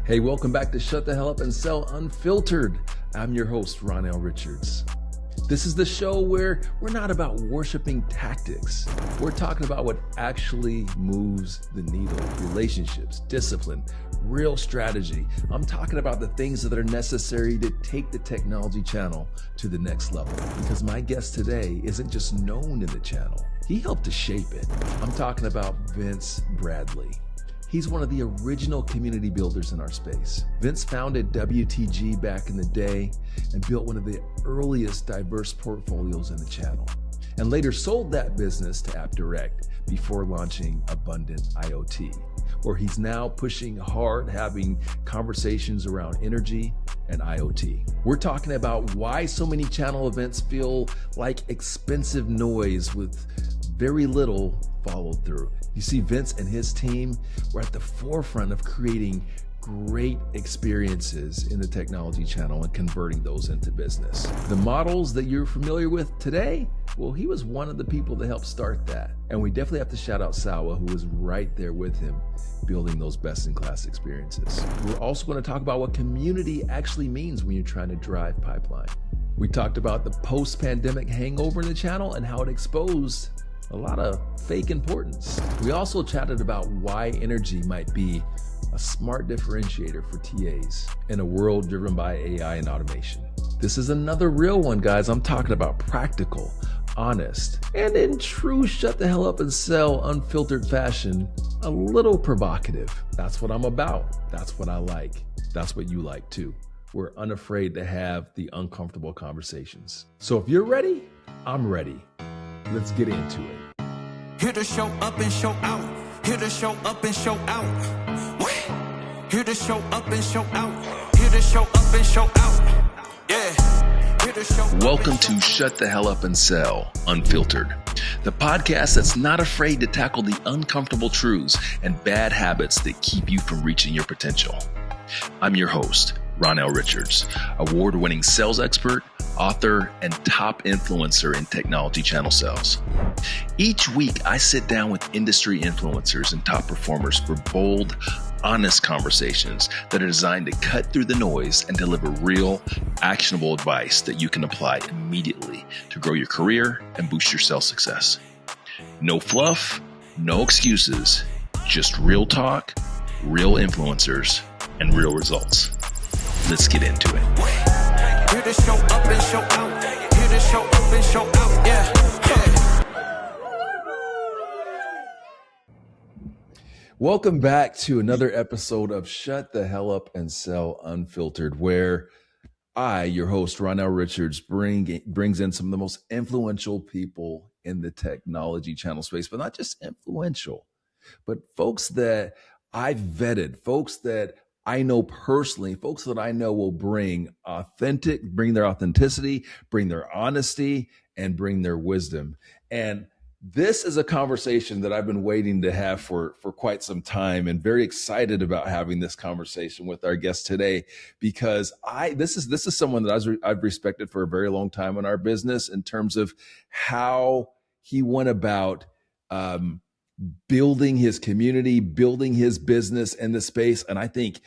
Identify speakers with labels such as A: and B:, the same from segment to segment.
A: Hey, welcome back to Shut the Hell Up and Sell Unfiltered. I'm your host, Ronnell Richards. This is the show where we're not about worshiping tactics. We're talking about what actually moves the needle: relationships, discipline, real strategy. I'm talking about the things that are necessary to take the technology channel to the next level. Because my guest today isn't just known in the channel, he helped to shape it. I'm talking about Vince Bradley. He's one of the original community builders in our space. Vince founded WTG back in the day and built one of the earliest diverse portfolios in the channel, and later sold that business to AppDirect before launching Abundant IOT, where he's now pushing hard, having conversations around energy and IoT. We're talking about why so many channel events feel like expensive noise with very little follow through. You see, Vince and his team were at the forefront of creating great experiences in the technology channel and converting those into business. The models that you're familiar with today, well, he was one of the people that helped start that. And we definitely have to shout out Sawa, who was right there with him, building those best-in-class experiences. We're also going to talk about what community actually means when you're trying to drive pipeline. We talked about the post-pandemic hangover in the channel and how it exposed a lot of fake importance. We also chatted about why energy might be a smart differentiator for TAs in a world driven by AI and automation. This is another real one, guys. I'm talking about practical, honest, and in true shut the hell up and sell unfiltered fashion, a little provocative. That's what I'm about. That's what I like. That's what you like too. We're unafraid to have the uncomfortable conversations. So if you're ready, I'm ready. Let's get into it.
B: Here to show up and show out. Here to show up and show out. Here to show up and show out. Here to show up and show out. Yeah. Here to show up.
A: Welcome to Shut the Hell Up and Sell Unfiltered, the podcast that's not afraid to tackle the uncomfortable truths and bad habits that keep you from reaching your potential. I'm your host, Ronnell Richards, award-winning sales expert, author, and top influencer in technology channel sales. Each week, I sit down with industry influencers and top performers for bold, honest conversations that are designed to cut through the noise and deliver real, actionable advice that you can apply immediately to grow your career and boost your sales success. No fluff, no excuses, just real talk, real influencers, and real results. Let's get into it.
B: Here to show up and show out. Here to show up and show out. Yeah.
A: Welcome back to another episode of Shut the Hell Up and Sell Unfiltered, where I, your host, Ronnell Richards, brings in some of the most influential people in the technology channel space, but not just influential, but folks that I've vetted, folks that I know personally, folks that I know will bring their authenticity, bring their honesty, and bring their wisdom. And this is a conversation that I've been waiting to have for quite some time, and very excited about having this conversation with our guest today, because this is someone that I've respected for a very long time in our business in terms of how he went about building his community, building his business in the space. And I think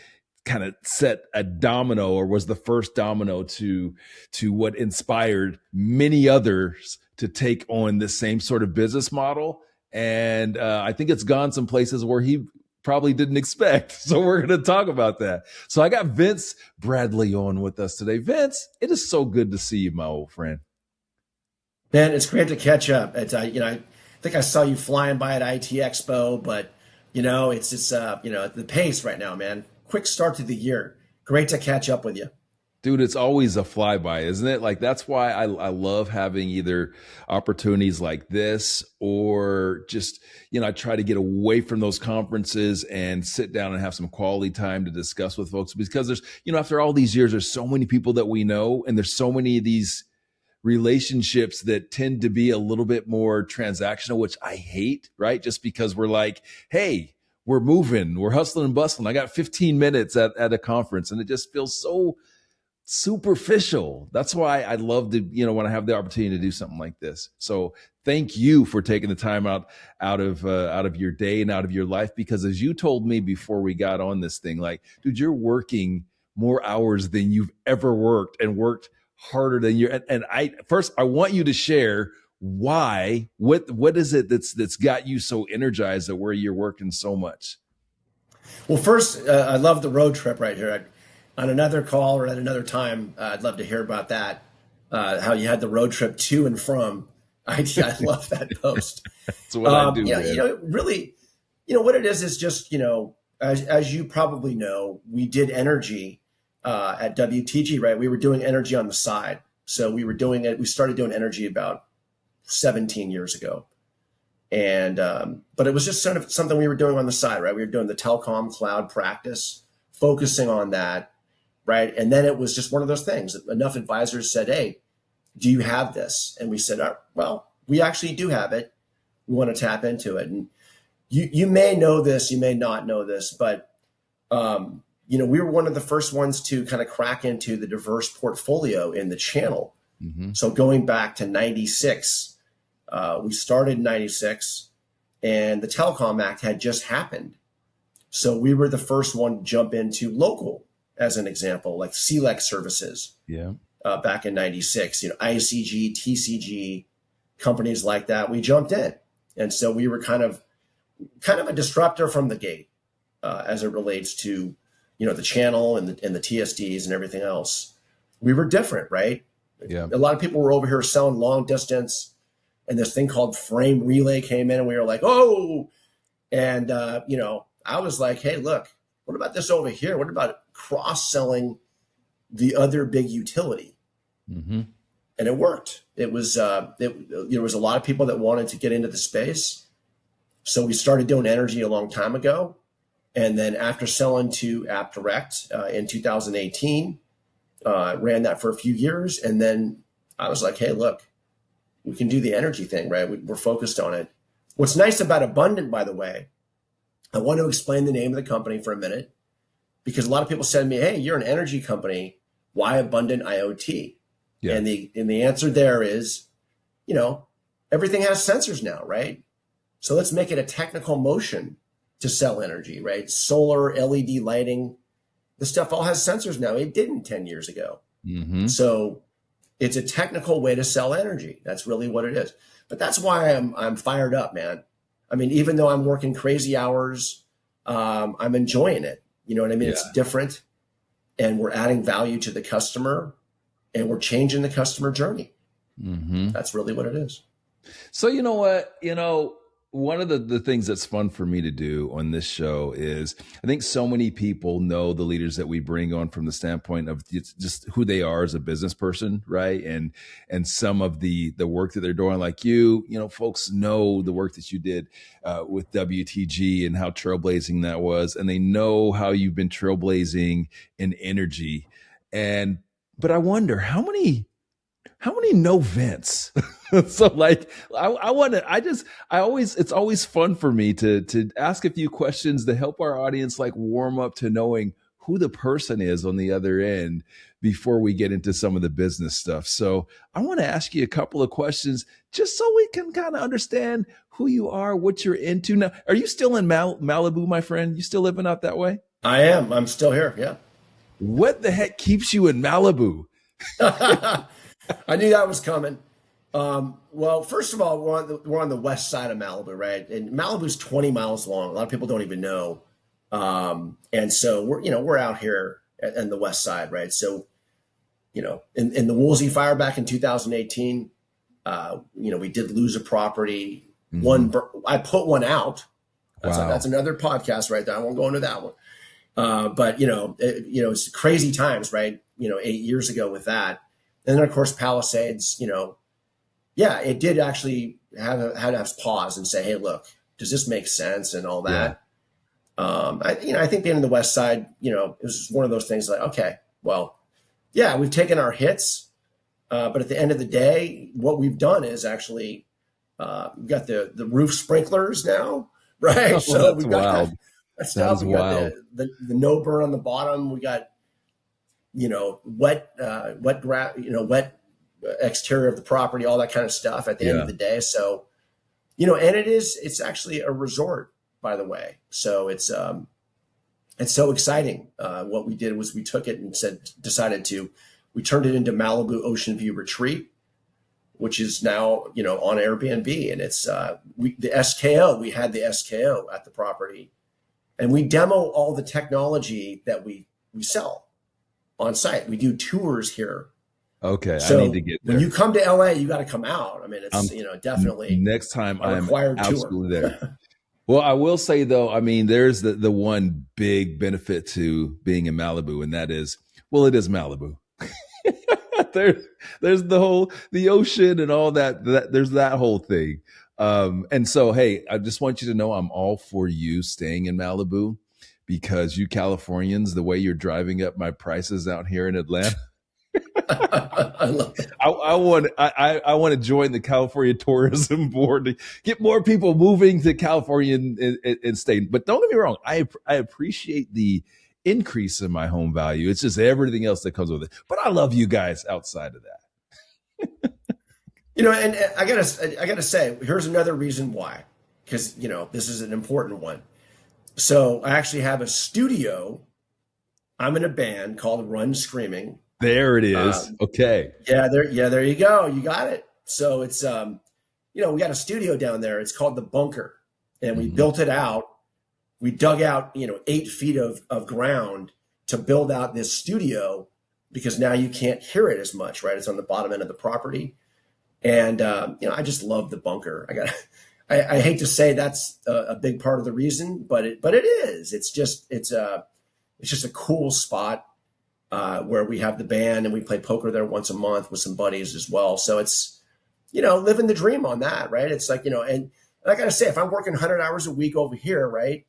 A: kind of set a domino, or was the first domino to what inspired many others to take on this same sort of business model. And I think it's gone some places where he probably didn't expect. So we're going to talk about that. So I got Vince Bradley on with us today. Vince, it is so good to see you, my old friend.
C: Man, it's great to catch up. I think I saw you flying by at IT Expo, but it's just the pace right now, man. Quick start to the year. Great to catch up with you.
A: Dude, it's always a flyby, isn't it? Like, that's why I love having either opportunities like this, or just, I try to get away from those conferences and sit down and have some quality time to discuss with folks, because there's, after all these years, there's so many people that we know, and there's so many of these relationships that tend to be a little bit more transactional, which I hate, right? Just because we're like, hey, we're moving, we're hustling and bustling. I got 15 minutes at a conference, and it just feels so superficial. That's why I love to, when I have the opportunity to do something like this. So thank you for taking the time out of your day and out of your life, because as you told me before we got on this thing, like, dude, you're working more hours than you've ever worked, and worked harder than you. And I want you to share why. What is it that's got you so energized at where you're working so much?
C: Well, first, I love the road trip right here. On another call or at another time, I'd love to hear about that. How you had the road trip to and from. I love that post.
A: That's what I do.
C: Yeah,
A: man.
C: Really, what it is just, as you probably know, we did energy at WTG, right? We were doing energy on the side. So we were doing it. We started doing energy about 17 years ago. And, but it was just sort of something we were doing on the side, right? We were doing the telecom cloud practice, focusing on that, right? And then it was just one of those things. Enough advisors said, hey, do you have this? And we said, well, we actually do have it. We want to tap into it. And you may know this, you may not know this, but, we were one of the first ones to kind of crack into the diverse portfolio in the channel. Mm-hmm. So going back to 96, we started in 96, and the Telecom Act had just happened. So we were the first one to jump into local, as an example, like CLEC services.
A: Yeah.
C: Back in 96, ICG, TCG, companies like that, we jumped in. And so we were kind of a disruptor from the gate as it relates to, the channel and the TSDs and everything else. We were different, right?
A: Yeah.
C: A lot of people were over here selling long distance, and this thing called frame relay came in, and we were like, oh, and, I was like, hey, look, what about this over here? What about cross-selling the other big utility? Mm-hmm. And it worked. It was, there was a lot of people that wanted to get into the space. So we started doing energy a long time ago. And then after selling to App Direct in 2018, ran that for a few years. And then I was like, hey, look, we can do the energy thing, right? We're focused on it. What's nice about Abundant, by the way, I want to explain the name of the company for a minute, because a lot of people said to me, hey, you're an energy company. Why Abundant IoT? Yeah. And the answer there is, everything has sensors now, right? So let's make it a technical motion to sell energy, right? Solar, LED lighting, this stuff all has sensors now. It didn't 10 years ago. Mm-hmm. So it's a technical way to sell energy. That's really what it is. But that's why I'm fired up, man. I mean, even though I'm working crazy hours, I'm enjoying it. You know what I mean? Yeah. It's different, and we're adding value to the customer, and we're changing the customer journey. Mm-hmm. That's really what it is.
A: So you know what? One of the things that's fun for me to do on this show is, I think so many people know the leaders that we bring on from the standpoint of just who they are as a business person, right? And some of the work that they're doing, like folks know the work that you did with WTG and how trailblazing that was, and they know how you've been trailblazing in energy. But I wonder how many know Vince? So like, it's always fun for me to ask a few questions to help our audience like warm up to knowing who the person is on the other end before we get into some of the business stuff. So I want to ask you a couple of questions just so we can kind of understand who you are, what you're into. Now, are you still in Malibu, my friend? You still living out that way?
C: I am. I'm still here. Yeah.
A: What the heck keeps you in Malibu?
C: I knew that was coming. Well, first of all, we're on the west side of Malibu, right? And Malibu's 20 miles long. A lot of people don't even know. And so we're out here on the west side, right? So, in the Woolsey fire back in 2018, we did lose a property. Mm-hmm. I put one out. That's another podcast right there. I won't go into that one. But it's crazy times, right? 8 years ago with that. And then of course, Palisades, it did actually had to have pause and say, hey, look, does this make sense? And all that. Yeah. I think being on the west side, it was just one of those things like, okay, well, yeah, we've taken our hits. But at the end of the day, what we've done is actually, we've got the roof sprinklers now, right?
A: Oh,
C: so we've
A: got
C: that stuff. We got the no burn on the bottom. We got wet exterior of the property, all that kind of stuff at the end of the day. So, and it's actually a resort, by the way. So it's so exciting. What we did was we took it and we turned it into Malibu Ocean View Retreat, which is now, on Airbnb. And it's, we had the SKO at the property, and we demo all the technology that we sell on site. We do tours here.
A: Okay.
C: So
A: I need to get there.
C: When you come to LA, you got to come out. I mean, it's, definitely
A: next time I'm absolutely
C: tour.
A: there. Well, I will say though, I mean, there's the one big benefit to being in Malibu, and that is, well, it is Malibu. There's the ocean and all that there's that whole thing. And so, hey, I just want you to know I'm all for you staying in Malibu, because you Californians, the way you're driving up my prices out here in Atlanta.
C: I love it.
A: I want to join the California Tourism Board to get more people moving to California and staying. But don't get me wrong, I appreciate the increase in my home value. It's just everything else that comes with it. But I love you guys outside of that.
C: And I gotta say, here's another reason why, because this is an important one. So I actually have a studio. I'm in a band called Run Screaming.
A: There it is. Okay.
C: Yeah, there you go. You got it. So it's we got a studio down there. It's called the Bunker, and we built it out. We dug out 8 feet of ground to build out this studio, because now you can't hear it as much, right? It's on the bottom end of the property, and I just love the Bunker. I hate to say that's a big part of the reason, but it is. It's just a cool spot. Where we have the band, and we play poker there once a month with some buddies as well. So it's, living the dream on that, right? It's like, and I got to say, if I'm working 100 hours a week over here, right,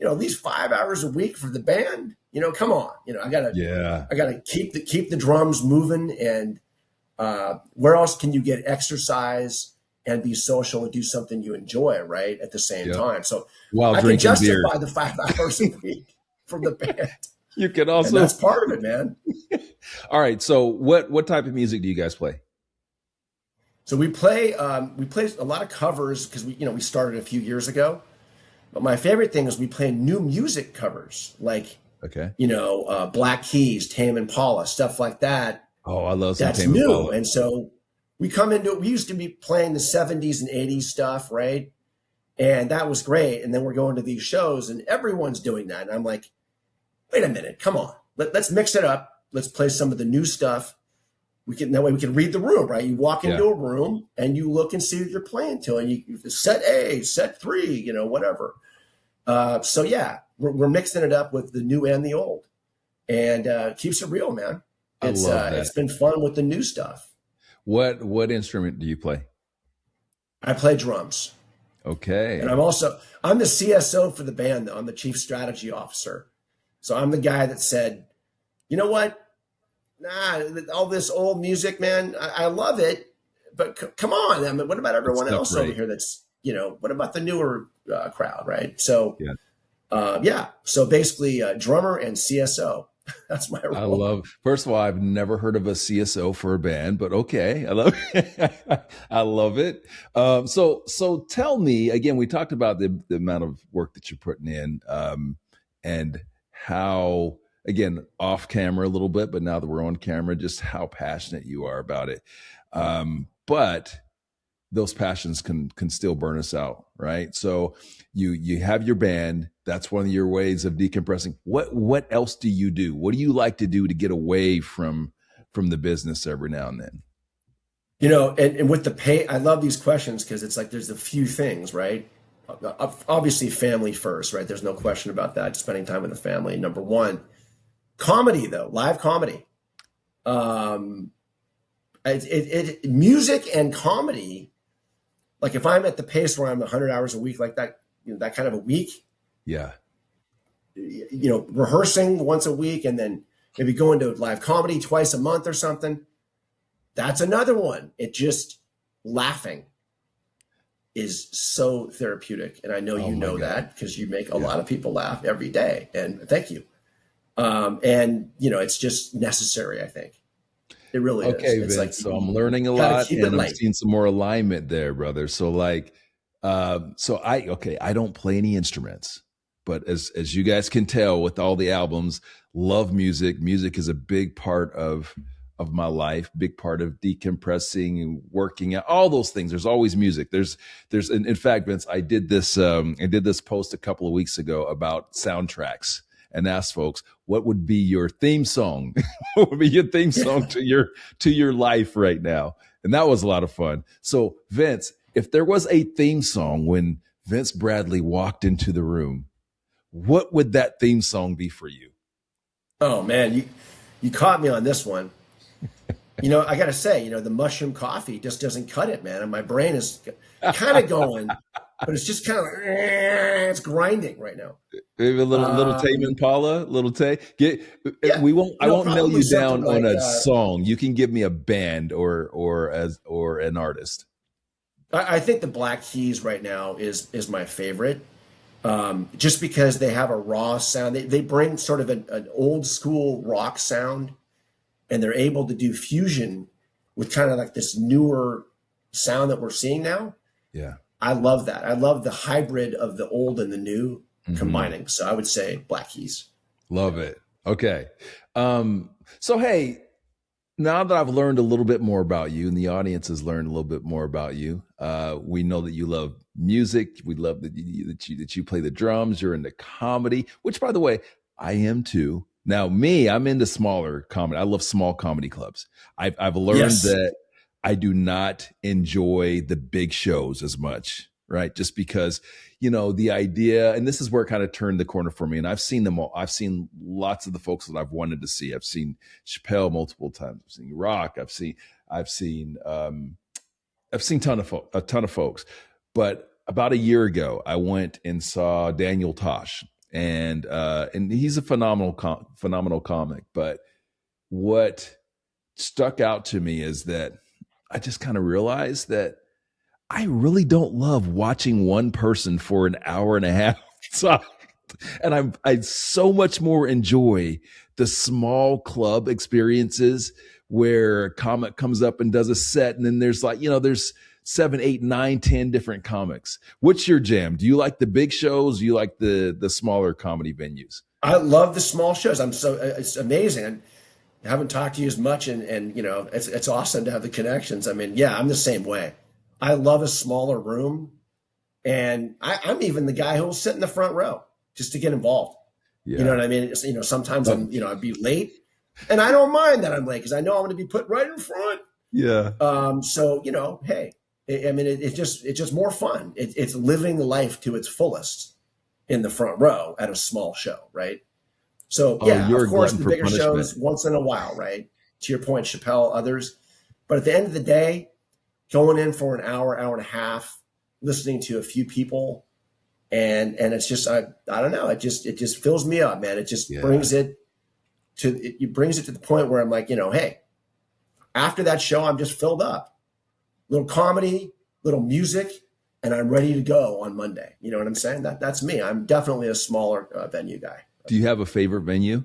C: at least 5 hours a week for the band, come on, I gotta keep the drums moving. And where else can you get exercise and be social and do something you enjoy, right, at the same time? So
A: while
C: I can justify
A: beer.
C: the 5 hours a week from the band.
A: You can also,
C: and that's part of it, man.
A: All right. So what type of music do you guys play?
C: So we play a lot of covers, because we started a few years ago. But my favorite thing is we play new music covers, like Black Keys, Tame Impala, stuff like that.
A: Oh, I love some
C: that's
A: Tame
C: new.
A: Impala.
C: And so we come into it. We used to be playing the 70s and 80s stuff, right? And that was great. And then we're going to these shows, and everyone's doing that. And I'm like, wait a minute, come on. Let's mix it up. Let's play some of the new stuff. That way we can read the room, right? You walk into a room and you look and see what you're playing to, and you set A, set 3, whatever. So yeah, we're mixing it up with the new and the old, and keeps it real, man. It's been fun with the new stuff.
A: What instrument do you play?
C: I play drums.
A: Okay.
C: And I'm the CSO for the band, though. I'm the chief strategy officer. So I'm the guy that said, you know what? Nah, all this old music, man, I love it, but come on. I mean, what about everyone else over here that's, what about the newer crowd, right? So, so basically drummer and CSO. That's my role.
A: First of all, I've never heard of a CSO for a band, but okay. I love it. I love it. So tell me, again, we talked about the amount of work that you're putting in, and how, again, off camera a little bit, but now that we're on camera, just how passionate you are about it. But those passions can still burn us out, right? So you have your band. That's one of your ways of decompressing. What else do you do? What do you like to do to get away from the business every now and then?
C: And with the pay, I love these questions, because it's like there's a few things, right? Obviously family first, right? There's no question about that. Spending time with the family, number one. Comedy, though, live comedy. Music and comedy. Like if I'm at the pace where I'm 100 hours a week, like that, that kind of a week.
A: Yeah.
C: Rehearsing once a week, and then maybe going to live comedy twice a month or something. That's another one. It just laughing is so therapeutic. And I know you know that, because you make a lot of people laugh every day. And thank you. And it's just necessary. I think it really is.
A: Okay,
C: It's like
A: Vince. So I'm learning a
C: gotta
A: lot
C: keep it
A: and I'm
C: light.
A: seeing some more alignment there, brother. So I don't play any instruments, but as you guys can tell with all the albums, love music. Music is a big part of my life, big part of decompressing and working out, all those things. There's always music. In fact, Vince, I did this post a couple of weeks ago about soundtracks and asked folks, what would be your theme song? What would be your theme song to your life right now? And that was a lot of fun. So Vince, if there was a theme song when Vince Bradley walked into the room, what would that theme song be for you?
C: Oh man, you caught me on this one. I got to say, the mushroom coffee just doesn't cut it, man. And my brain is kind of going, but it's just kind of like, it's grinding right now.
A: Maybe a little Tame Impala, little Tay.
C: Yeah,
A: I won't nail
C: probably
A: you down
C: something
A: on
C: like,
A: a song. You can give me a band or an artist.
C: I think the Black Keys right now is my favorite, just because they have a raw sound. They bring sort of an old school rock sound, and they're able to do fusion with kind of like this newer sound that we're seeing now.
A: Yeah.
C: I love that. I love the hybrid of the old and the new combining. So I would say Black Keys.
A: Love it. Okay. So, hey, now that I've learned a little bit more about you and the audience has learned a little bit more about you, we know that you love music. We love that you play the drums. You're into comedy, which, by the way, I am too. Now, I'm into smaller comedy. I love small comedy clubs. I've learned that I do not enjoy the big shows as much, right? Just because, the idea, and this is where it kind of turned the corner for me. And I've seen them all. I've seen lots of the folks that I've wanted to see. I've seen Chappelle multiple times. I've seen Rock. I've seen a ton of folks. But about a year ago, I went and saw Daniel Tosh. And he's a phenomenal comic. But what stuck out to me is that I just kind of realized that I really don't love watching one person for an hour and a half. And I so much more enjoy the small club experiences where a comic comes up and does a set, and then there's there's 7, 8, 9, 10 different comics. What's your jam? Do you like the big shows? Do you like the smaller comedy venues?
C: I love the small shows. It's amazing. I haven't talked to you as much, and it's awesome to have the connections. I mean, yeah, I'm the same way. I love a smaller room, and I'm even the guy who will sit in the front row just to get involved. Yeah. You know what I mean? Sometimes I'd be late, and I don't mind that I'm late because I know I'm going to be put right in front.
A: Yeah.
C: So hey. It's just more fun. It's living life to its fullest in the front row at a small show, right? So of course, the bigger shows once in a while, right? To your point, Chappelle, others. But at the end of the day, going in for an hour and a half, listening to a few people, and it's just I don't know, it just fills me up, man. It just brings it to the point where I'm like, hey, after that show, I'm just filled up. Little comedy, little music, and I'm ready to go on Monday. You know what I'm saying? That's me. I'm definitely a smaller venue guy.
A: Do you have a favorite venue?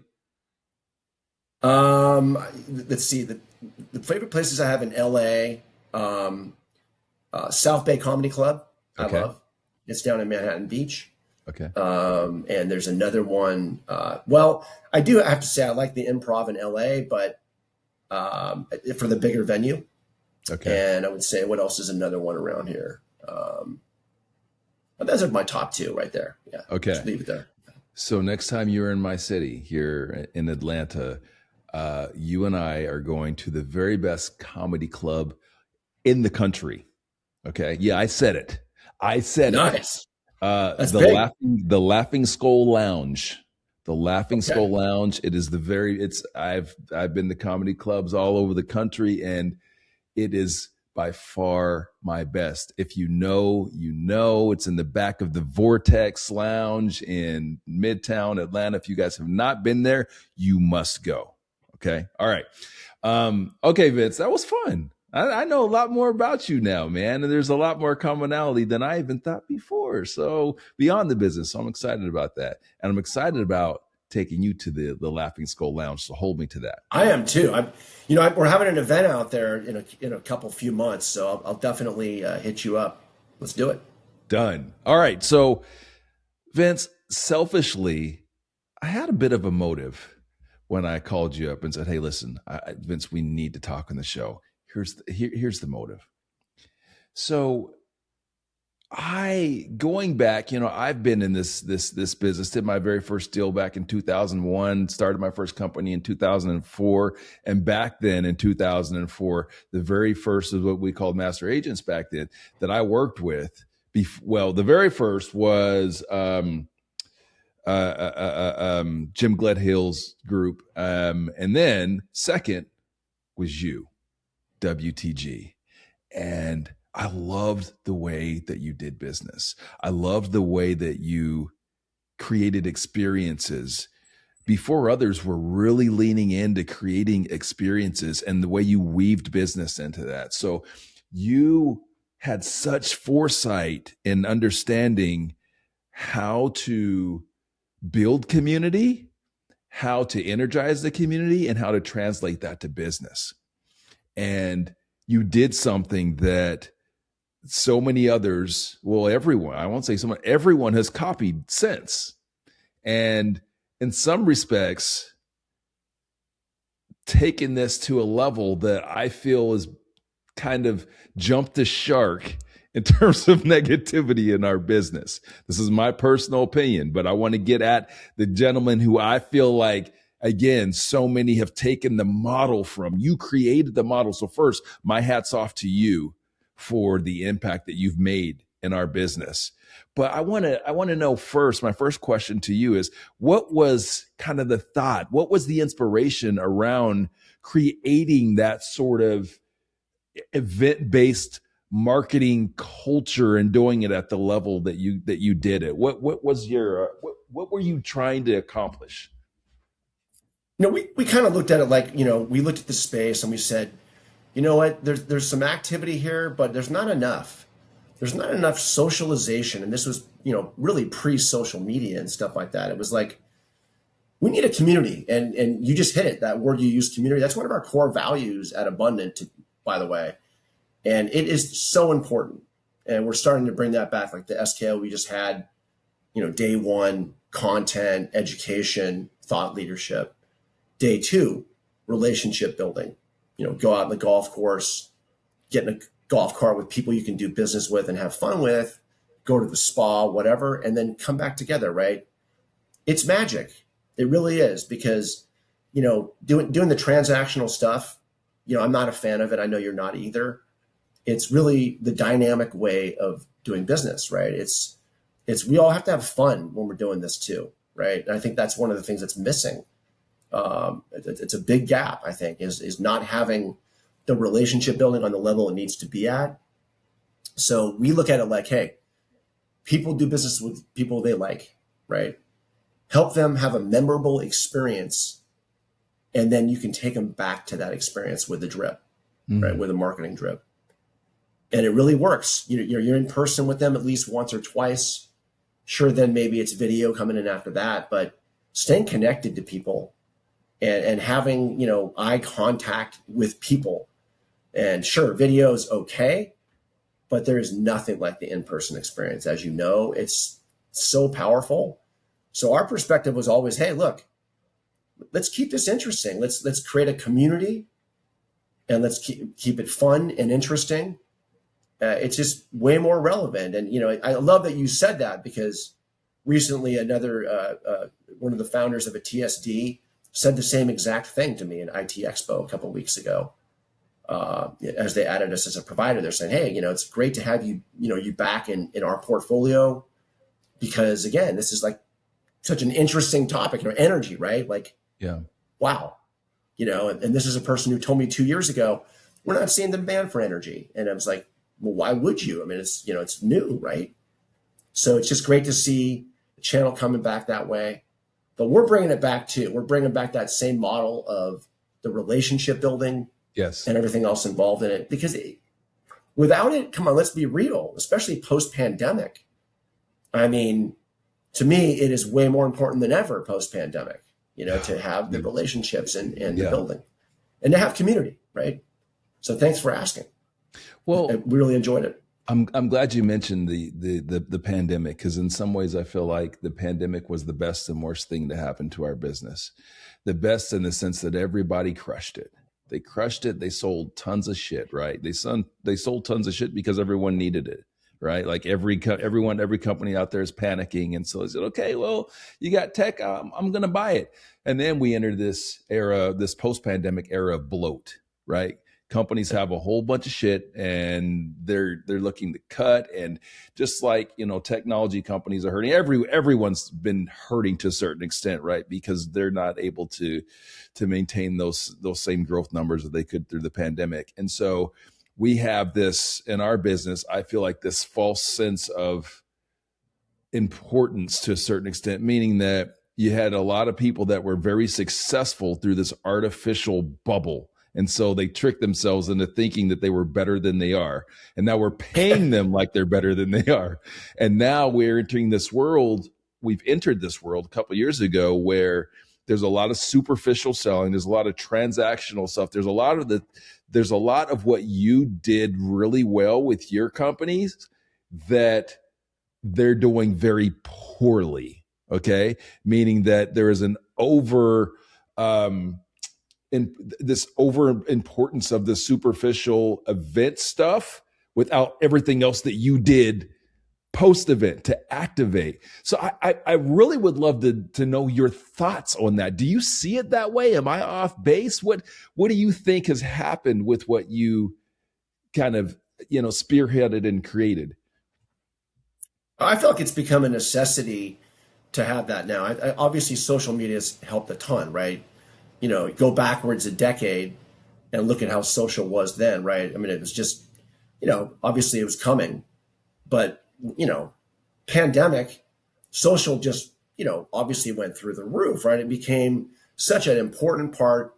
C: Let's see. The favorite places I have in LA, South Bay Comedy Club. Okay. I love. It's down in Manhattan Beach.
A: Okay.
C: And there's another one. I do have to say I like the Improv in LA, but for the bigger venue. Okay. And I would say, what else is another one around here? Those are my top two right there. Yeah.
A: Okay.
C: Just leave it there.
A: So next time you're in my city here in Atlanta, you and I are going to the very best comedy club in the country. Okay. Yeah, I said it.
C: Nice. That's
A: the
C: big.
A: Laughing Skull Lounge. The Laughing Skull Lounge. It is I've been to comedy clubs all over the country, and it is by far my best. If you know, it's in the back of the Vortex Lounge in Midtown Atlanta. If you guys have not been there, you must go. Okay. All right. Okay, Vince, that was fun. I know a lot more about you now, man. And there's a lot more commonality than I even thought before. So beyond the business, so I'm excited about that. And I'm excited about taking you to the Laughing Skull Lounge. So hold me to that.
C: I am too. We're having an event out there in a few months, so I'll definitely hit you up. Let's do it.
A: Done. All right. So Vince, selfishly, I had a bit of a motive when I called you up and said, "Hey, listen, Vince, we need to talk on the show. Here's the motive." So going back, I've been in this business, did my very first deal back in 2001, started my first company in 2004. And back then in 2004, the very first of what we called master agents back then that I worked with, the very first was Jim Gledhill's group. And then second was you, WTG. And I loved the way that you did business. I loved the way that you created experiences before others were really leaning into creating experiences, and the way you weaved business into that. So you had such foresight in understanding how to build community, how to energize the community, and how to translate that to business. And you did something that so many others, everyone, I won't say someone, everyone has copied since. And in some respects, taken this to a level that I feel is kind of jumped the shark in terms of negativity in our business. This is my personal opinion, but I want to get at the gentleman who I feel like, again, so many have taken the model from. You created the model. So first, my hat's off to you for the impact that you've made in our business. But I want to know first, my first question to you is, what was kind of the thought? What was the inspiration around creating that sort of event-based marketing culture and doing it at the level that you did it? What was your what were you trying to accomplish?
C: We kind of looked at it like, we looked at the space and we said, you know what, there's some activity here, but there's not enough. There's not enough socialization. And this was, really pre-social media and stuff like that. It was like, we need a community. And you just hit it, that word you used, community. That's one of our core values at Abundant, by the way. And it is so important. And we're starting to bring that back. Like the SKO we just had, day one, content, education, thought leadership. Day two, relationship building. Go out on the golf course, get in a golf cart with people you can do business with and have fun with, go to the spa, whatever, and then come back together, right? It's magic. It really is, because, doing the transactional stuff, I'm not a fan of it. I know you're not either. It's really the dynamic way of doing business, right? We all have to have fun when we're doing this too, right? And I think that's one of the things that's missing. It's a big gap, I think, is not having the relationship building on the level it needs to be at. So we look at it like, hey, people do business with people they like, right? Help them have a memorable experience, and then you can take them back to that experience with the drip, right? With a marketing drip. And it really works. You're in person with them at least once or twice. Sure, then maybe it's video coming in after that, but staying connected to people and having, eye contact with people. And sure, video is okay, but there is nothing like the in-person experience. As you know, it's so powerful. So our perspective was always, hey, look, let's keep this interesting. Let's create a community, and let's keep it fun and interesting. It's just way more relevant. And, I love that you said that, because recently another one of the founders of a TSD said the same exact thing to me in IT Expo a couple of weeks ago. As they added us as a provider, they're saying, hey, it's great to have you, you back in our portfolio, because again, this is like such an interesting topic, energy, right? Like, yeah, wow. And this is a person who told me 2 years ago, we're not seeing the demand for energy. And I was like, well, why would you? I mean, it's, it's new, right? So it's just great to see the channel coming back that way. But we're bringing it back too. We're bringing back that same model of the relationship building, yes, and everything else involved in it. Because without it, come on, let's be real, especially post-pandemic. I mean, to me, it is way more important than ever post-pandemic, to have the relationships and the building and to have community, right? So thanks for asking.
A: Well,
C: I really enjoyed it.
A: I'm glad you mentioned the pandemic, because in some ways I feel like the pandemic was the best and worst thing to happen to our business. The best in the sense that everybody crushed it. They crushed it. They sold tons of shit, right? They sold tons of shit because everyone needed it, right? Like every company out there is panicking. And so they said, okay, well, you got tech, I'm going to buy it. And then we entered this era, this post-pandemic era of bloat, right? Companies have a whole bunch of shit and they're looking to cut, and just like, technology companies are hurting. Everyone's been hurting to a certain extent, right? Because they're not able to maintain those same growth numbers that they could through the pandemic. And so we have this in our business, I feel like this false sense of importance to a certain extent, meaning that you had a lot of people that were very successful through this artificial bubble. And so they tricked themselves into thinking that they were better than they are. And now we're paying them like they're better than they are. And now we're entering this world. We've entered this world a couple of years ago where there's a lot of superficial selling. There's a lot of transactional stuff. There's a lot of what you did really well with your companies that they're doing very poorly. Okay. Meaning that there is an this over importance of the superficial event stuff without everything else that you did post event to activate. So I really would love to know your thoughts on that. Do you see it that way? Am I off base? What do you think has happened with what you kind of, spearheaded and created?
C: I feel like it's become a necessity to have that now. Obviously social media has helped a ton, right? Go backwards a decade and look at how social was then, right? I mean, it was just, obviously it was coming, but, pandemic, social just, obviously went through the roof, right? It became such an important part.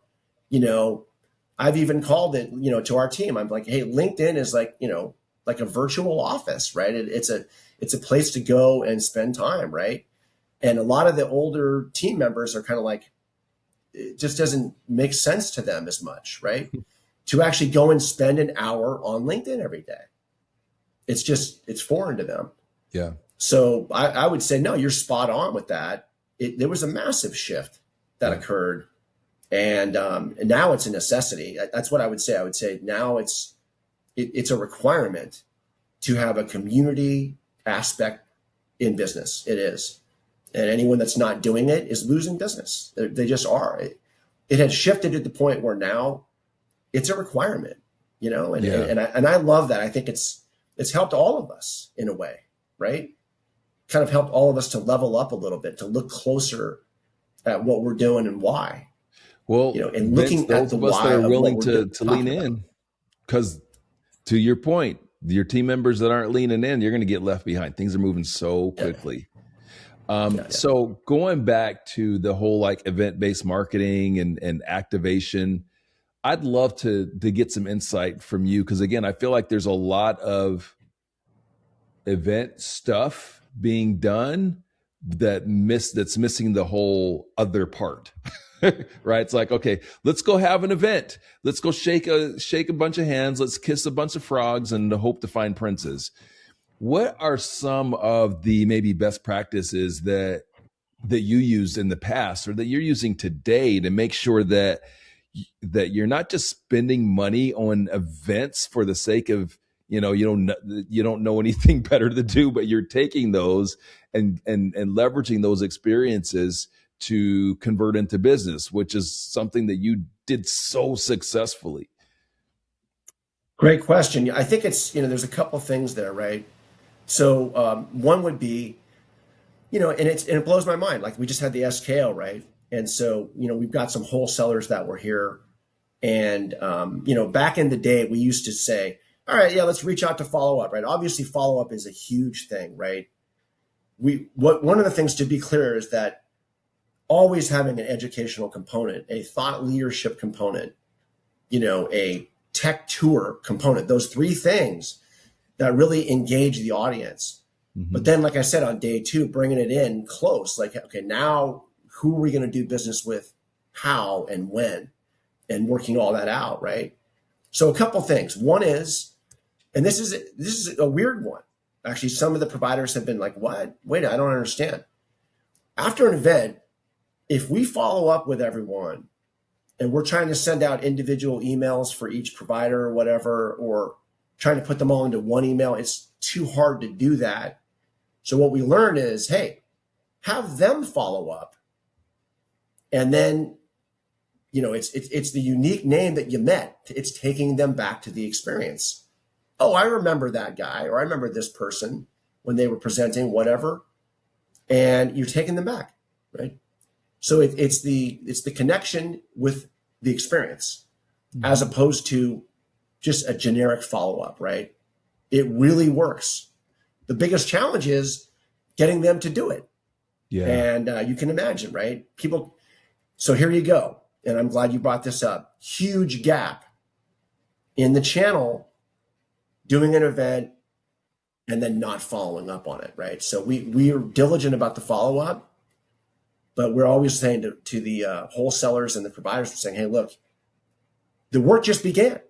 C: I've even called it, to our team. I'm like, hey, LinkedIn is like, like a virtual office, right? It's a place to go and spend time, right? And a lot of the older team members are kind of like, it just doesn't make sense to them as much, right? To actually go and spend an hour on LinkedIn every day. It's foreign to them.
A: Yeah.
C: So I would say, no, you're spot on with that. There was a massive shift that occurred. And now it's a necessity. That's what I would say. I would say now it's a requirement to have a community aspect in business. It is. And anyone that's not doing it is losing business. They just are. It has shifted to the point where now it's a requirement, and I love that. I think it's helped all of us in a way, right? Kind of helped all of us to level up a little bit, to look closer at what we're doing and why.
A: Well,
C: and looking at the why
A: that are willing to lean
C: about.
A: in, because to your point, your team members that aren't leaning in, you're going to get left behind. Things are moving so quickly. So going back to the whole like event-based marketing and activation, I'd love to get some insight from you. Cause again, I feel like there's a lot of event stuff being done that's missing the whole other part, right? It's like, okay, let's go have an event. Let's go shake a bunch of hands. Let's kiss a bunch of frogs and hope to find princes. What are some of the maybe best practices that you used in the past or that you're using today to make sure that you're not just spending money on events for the sake of, you don't know anything better to do, but you're taking those and leveraging those experiences to convert into business, which is something that you did so successfully?
C: Great question. I think it's, there's a couple things there, right? So one would be, and it blows my mind. Like we just had the SKO, right? And so, we've got some wholesalers that were here. And, back in the day, we used to say, all right, let's reach out to follow up, right? Obviously, follow up is a huge thing, right? One of the things to be clear is that always having an educational component, a thought leadership component, a tech tour component, those three things that really engage the audience But then, like I said, on day 2, bringing it in close, like, okay, now who are we going to do business with, how and when, and working all that out, right? So a couple things. One is, and this is a weird one. Actually, some of the providers have been like, what? Wait, I don't understand. After an event, if we follow up with everyone and we're trying to send out individual emails for each provider or whatever, or trying to put them all into one email, it's too hard to do that. So what we learn is, hey, have them follow up. And then, it's the unique name that you met. It's taking them back to the experience. Oh, I remember that guy, or I remember this person when they were presenting whatever, and you're taking them back, right? So it's the connection with the experience, as opposed to just a generic follow-up, right? It really works. The biggest challenge is getting them to do it. Yeah. And you can imagine, right? People. So here you go. And I'm glad you brought this up. Huge gap in the channel doing an event and then not following up on it, right? So we are diligent about the follow-up, but we're always saying to the wholesalers and the providers, we're saying, hey, look, the work just began.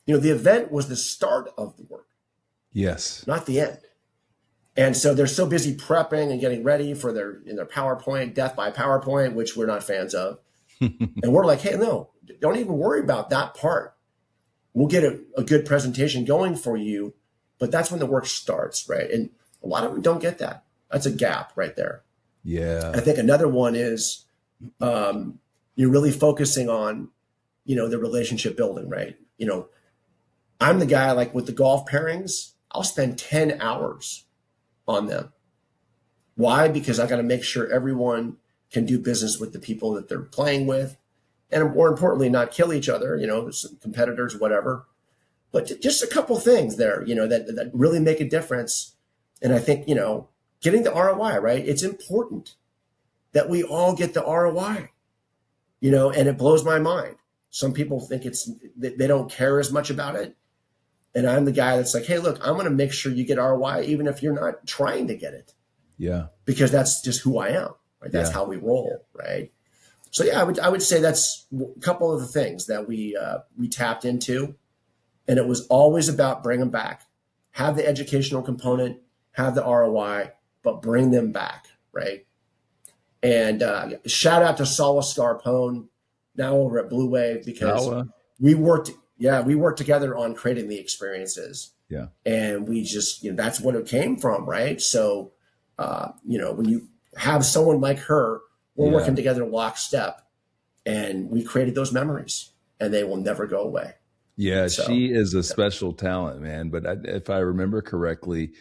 C: The event was the start of the work. Yes. Not the end. And so they're so busy prepping and getting ready for their PowerPoint, death by PowerPoint, which we're not fans of. And we're like, hey, no, don't even worry about that part. We'll get a good presentation going for you, but that's when the work starts, right? And a lot of them don't get that. That's a gap right there. Yeah. I think another one is you're really focusing on, the relationship building, right? I'm the guy, like with the golf pairings, I'll spend 10 hours on them. Why? Because I got to make sure everyone can do business with the people that they're playing with, and more importantly, not kill each other, some competitors, whatever. But just a couple things there, that really make a difference. And I think, getting the ROI, right? It's important that we all get the ROI, and it blows my mind. Some people think they don't care as much about it. And I'm the guy that's like, hey, look, I'm going to make sure you get ROI, even if you're not trying to get it. Yeah. Because that's just who I am, right? That's how we roll, right? So yeah, I would say that's a couple of the things that we tapped into, and it was always about bring them back, have the educational component, have the ROI, but bring them back, right? And shout out to Sala Scarpone, now over at Blue Wave, because we worked together on creating the experiences. Yeah. And we just, that's what it came from, right? So, when you have someone like her, we're working together lockstep, and we created those memories, and they will never go away. Yeah, so, she is a special talent, man. But if I remember correctly,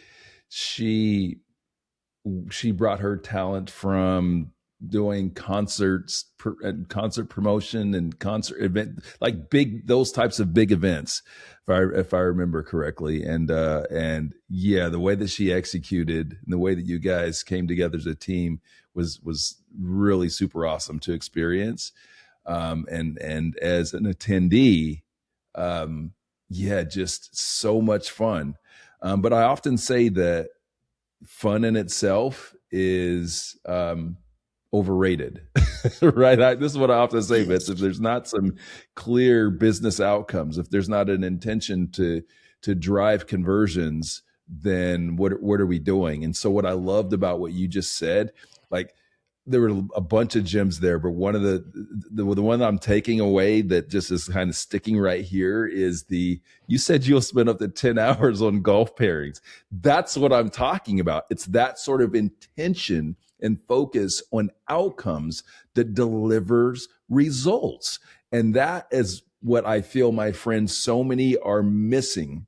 C: she brought her talent from doing concerts and concert promotion and concert event, like those types of big events, if I remember correctly. And yeah, the way that she executed and the way that you guys came together as a team was really super awesome to experience. And as an attendee, yeah, just so much fun. But I often say that fun in itself is, overrated, right? This is what I often say, Vince. If there's not some clear business outcomes, if there's not an intention to drive conversions, then what are we doing? And so what I loved about what you just said, like there were a bunch of gems there, but one of the one that I'm taking away that just is kind of sticking right here is you said you'll spend up to 10 hours on golf pairings. That's what I'm talking about. It's that sort of intention and focus on outcomes that delivers results. And that is what I feel, my friends, so many are missing,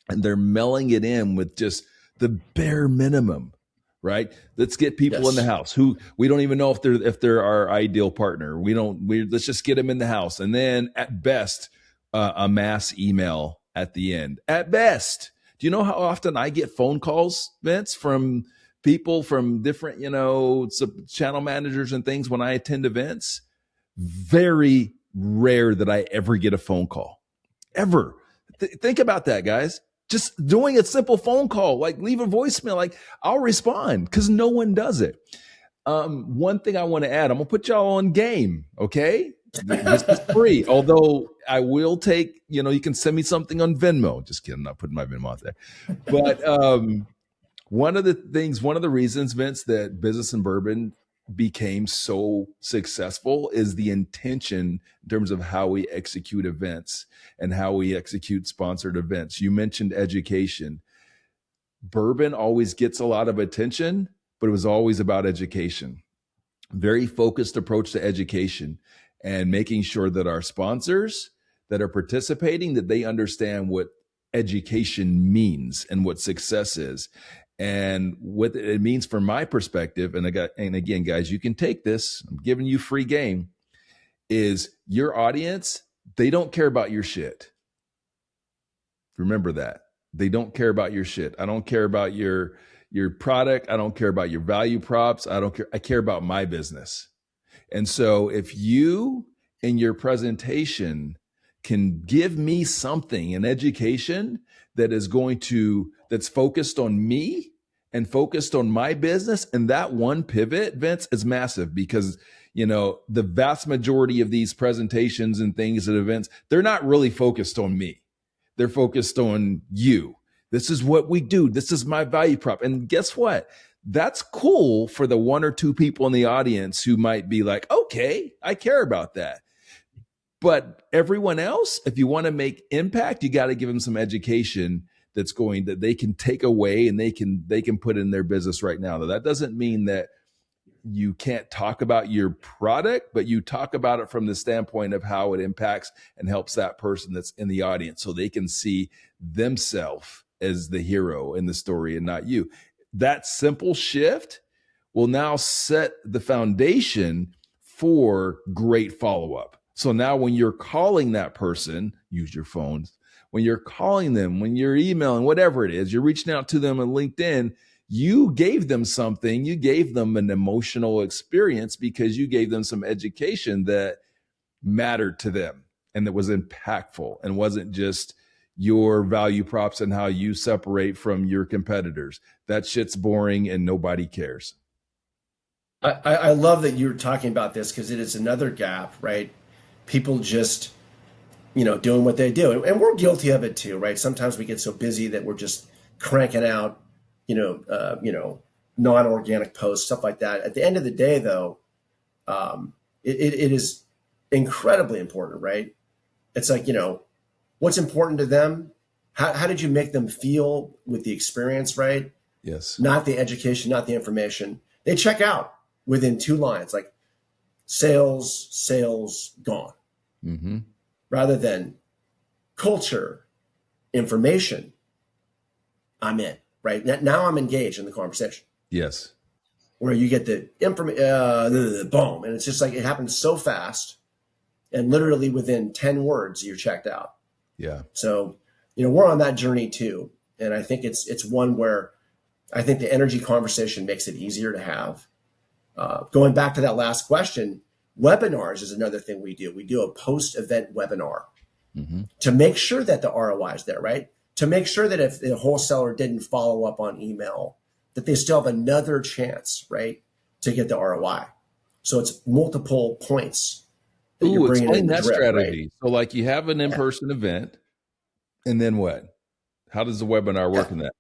C: and they're mailing it in with just the bare minimum, right? Let's get people in the house who we don't even know if they're our ideal partner. Let's just get them in the house. And then at best, a mass email at the end. At best. Do you know how often I get phone calls, Vince, from people from different, channel managers and things when I attend events? Very rare that I ever get a phone call. Ever. Think about that, guys.
A: Just doing a simple phone call, like leave a voicemail, like I'll respond because no one does it. One thing I want to add, I'm gonna put y'all on game, okay? This is free, although I will take, you can send me something on Venmo. Just kidding, I'm not putting my Venmo out there. But one of the reasons, Vince, that Business and Bourbon became so successful is the intention in terms of how we execute events and how we execute sponsored events. You mentioned education. Bourbon always gets a lot of attention, but it was always about education. Very focused approach to education and making sure that our sponsors that are participating, that they understand what education means and what success is. And what it means from my perspective, and again, guys, you can take this, I'm giving you free game, is your audience, they don't care about your shit. Remember that. They don't care about your shit. I don't care about your product. I don't care about your value props. I care about my business. And so if you in your presentation can give me something, an education that's focused on me and focused on my business, and that one pivot, Vince, is massive because, the vast majority of these presentations and things at events, they're not really focused on me. They're focused on you. This is what we do. This is my value prop. And guess what? That's cool for the one or two people in the audience who might be like, okay, I care about that. But everyone else, if you want to make impact, you got to give them some education that they can take away and they can put in their business right now. Now, that doesn't mean that you can't talk about your product, but you talk about it from the standpoint of how it impacts and helps that person that's in the audience so they can see themselves as the hero in the story and not you. That simple shift will now set the foundation for great follow-up. So now when you're calling that person, use your phones. When you're calling them, when you're emailing, whatever it is, you're reaching out to them on LinkedIn, you gave them something, you gave them an emotional experience because you gave them some education that mattered to them and that was impactful and wasn't just your value props and how you separate from your competitors. That shit's boring and nobody cares.
C: I love that you're talking about this because it is another gap, right? People just, doing what they do. And we're guilty of it too, right? Sometimes we get so busy that we're just cranking out, non-organic posts, stuff like that. At the end of the day, though, it is incredibly important, right? It's like, what's important to them? How did you make them feel with the experience, right?
A: Yes.
C: Not the education, not the information. They check out within 2 lines, like sales, gone.
A: Mm-hmm.
C: Rather than culture, information, I'm in, right? Now I'm engaged in the conversation.
A: Yes.
C: Where you get the information, boom. And it's just like, it happens so fast. And literally within 10 words, you're checked out.
A: Yeah.
C: So, we're on that journey too. And I think it's one where I think the energy conversation makes it easier to have. Going back to that last question, webinars is another thing we do. We do a post-event webinar to make sure that the ROI is there, right? To make sure that if the wholesaler didn't follow up on email, that they still have another chance, right, to get the ROI. So it's multiple points.
A: Ooh, explain that strategy. Right? So like you have an in-person event, and then what? How does the webinar work in that?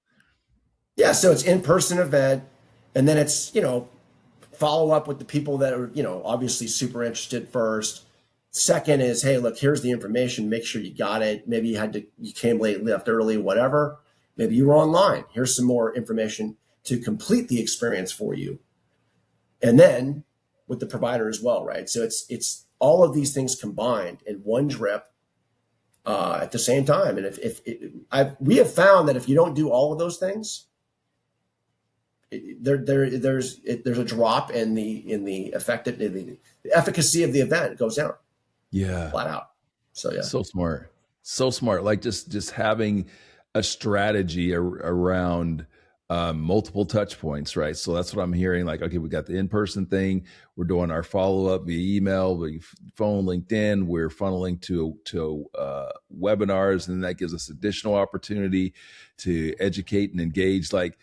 C: Yeah, so it's in-person event, and then it's, follow up with the people that are, obviously super interested first. Second is, hey, look, here's the information. Make sure you got it. Maybe you came late, left early, whatever. Maybe you were online. Here's some more information to complete the experience for you. And then with the provider as well, right? So it's all of these things combined in one drip at the same time. And we have found that if you don't do all of those things, there's a drop in the efficacy of the event. It goes down.
A: Yeah.
C: Flat out. So yeah.
A: So smart. Like just having a strategy around multiple touch points, right? So that's what I'm hearing. Like, okay, we got the in-person thing. We're doing our follow-up via email, via phone, LinkedIn. We're funneling to webinars, and that gives us additional opportunity to educate and engage. Like,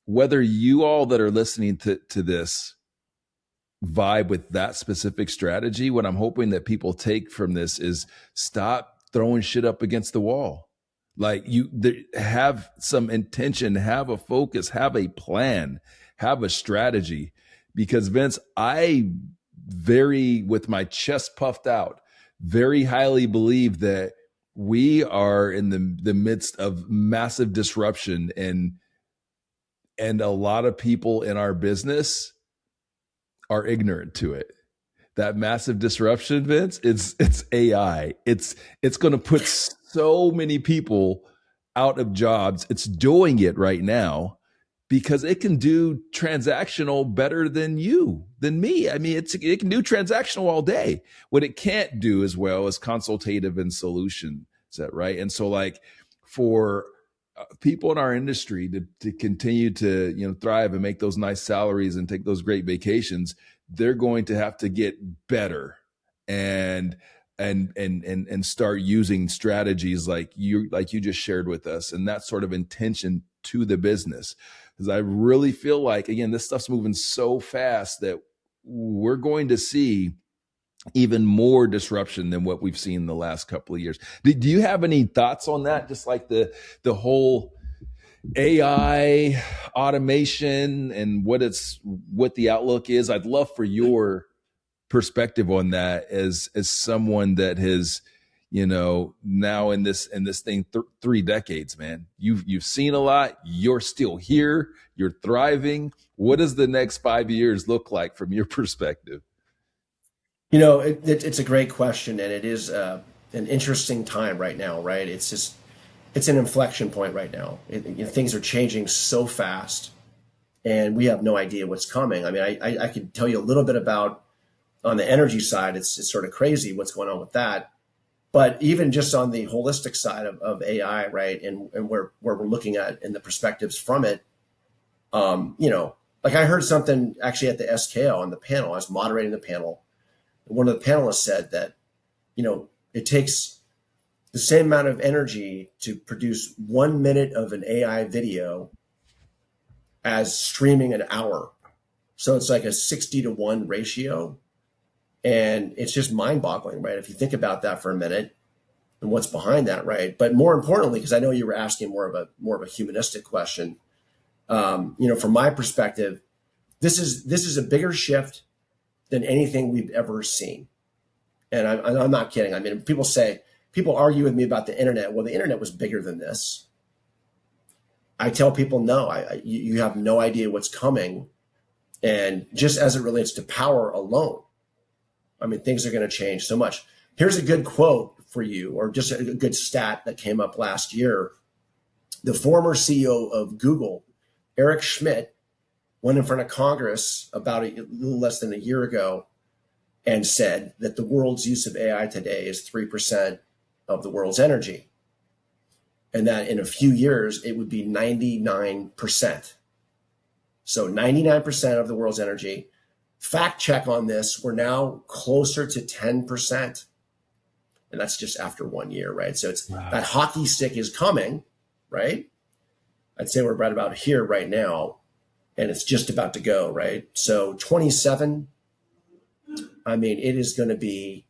A: whether you all that are listening to this vibe with that specific strategy, what I'm hoping that people take from this is stop throwing shit up against the wall. Like, have some intention, have a focus, have a plan, have a strategy. Because Vince, with my chest puffed out, very highly believe that we are in the midst of massive disruption, and a lot of people in our business are ignorant to it. That massive disruption, Vince, it's AI. It's going to put so many people out of jobs. It's doing it right now because it can do transactional better than me. I mean, it can do transactional all day. What it can't do as well is consultative and solution set, right? And so, like, for people in our industry to continue to thrive and make those nice salaries and take those great vacations, they're going to have to get better and start using strategies like you just shared with us, and that sort of intention to the business. Because I really feel like, again, this stuff's moving so fast that we're going to see even more disruption than what we've seen in the last couple of years. Do you have any thoughts on that? Just like the whole AI automation and what the outlook is. I'd love for your perspective on that as someone that has, now in this thing 3 decades, man. You've seen a lot. You're still here. You're thriving. What does the next 5 years look like from your perspective?
C: It's a great question, and it is an interesting time right now, right? It's an inflection point right now. Things are changing so fast, and we have no idea what's coming. I mean, I could tell you a little bit about on the energy side. It's sort of crazy what's going on with that. But even just on the holistic side of AI, right, and where we're looking at and the perspectives from it, like I heard something actually at the SKO on the panel. I was moderating the panel. One of the panelists said that, it takes the same amount of energy to produce 1 minute of an AI video as streaming an hour. So it's like a 60-to-1 ratio. And it's just mind boggling, right? If you think about that for a minute and what's behind that, right? But more importantly, because I know you were asking more of a humanistic question, from my perspective, this is a bigger shift than anything we've ever seen. And I'm not kidding. I mean, people argue with me about the internet. Well, the internet was bigger than this. I tell people, no, you have no idea what's coming. And just as it relates to power alone, I mean, things are going to change so much. Here's a good quote for you, or just a good stat that came up last year. The former CEO of Google, Eric Schmidt, went in front of Congress about a little less than a year ago and said that the world's use of AI today is 3% of the world's energy, and that in a few years it would be 99%. So 99% of the world's energy. Fact check on this, we're now closer to 10%. And that's just after 1 year, right? So it's wow. That hockey stick is coming, right? I'd say we're right about here right now, and it's just about to go, right? So 27, I mean, it is going to be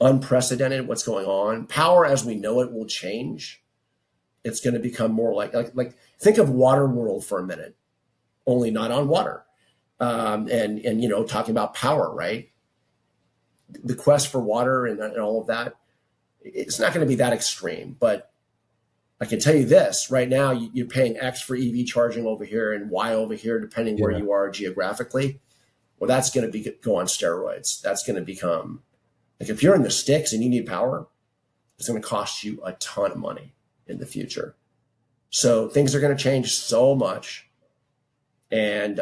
C: unprecedented what's going on. Power as we know it will change. It's going to become more like think of water world for a minute, only not on water. And talking about power, right? The quest for water and all of that, it's not going to be that extreme, but I can tell you this right now, you're paying X for EV charging over here and Y over here, depending where you are geographically. Well, that's going to go on steroids. That's going to become like, if you're in the sticks and you need power, it's going to cost you a ton of money in the future. So things are going to change so much. And,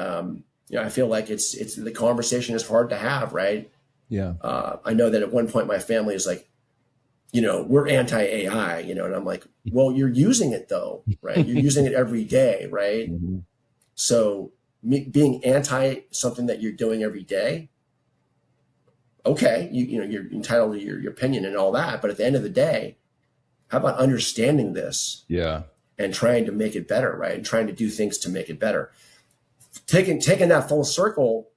C: I feel like it's the conversation is hard to have, right?
A: Yeah.
C: I know that at one point my family is like, we're anti-AI, and I'm like, well, you're using it though, right? You're using it every day, right?
A: Mm-hmm.
C: So being anti something that you're doing every day, okay, you're entitled to your opinion and all that, but at the end of the day, how about understanding this?
A: Yeah.
C: And trying to make it better, right? And trying to do things to make it better. Taking that full circle,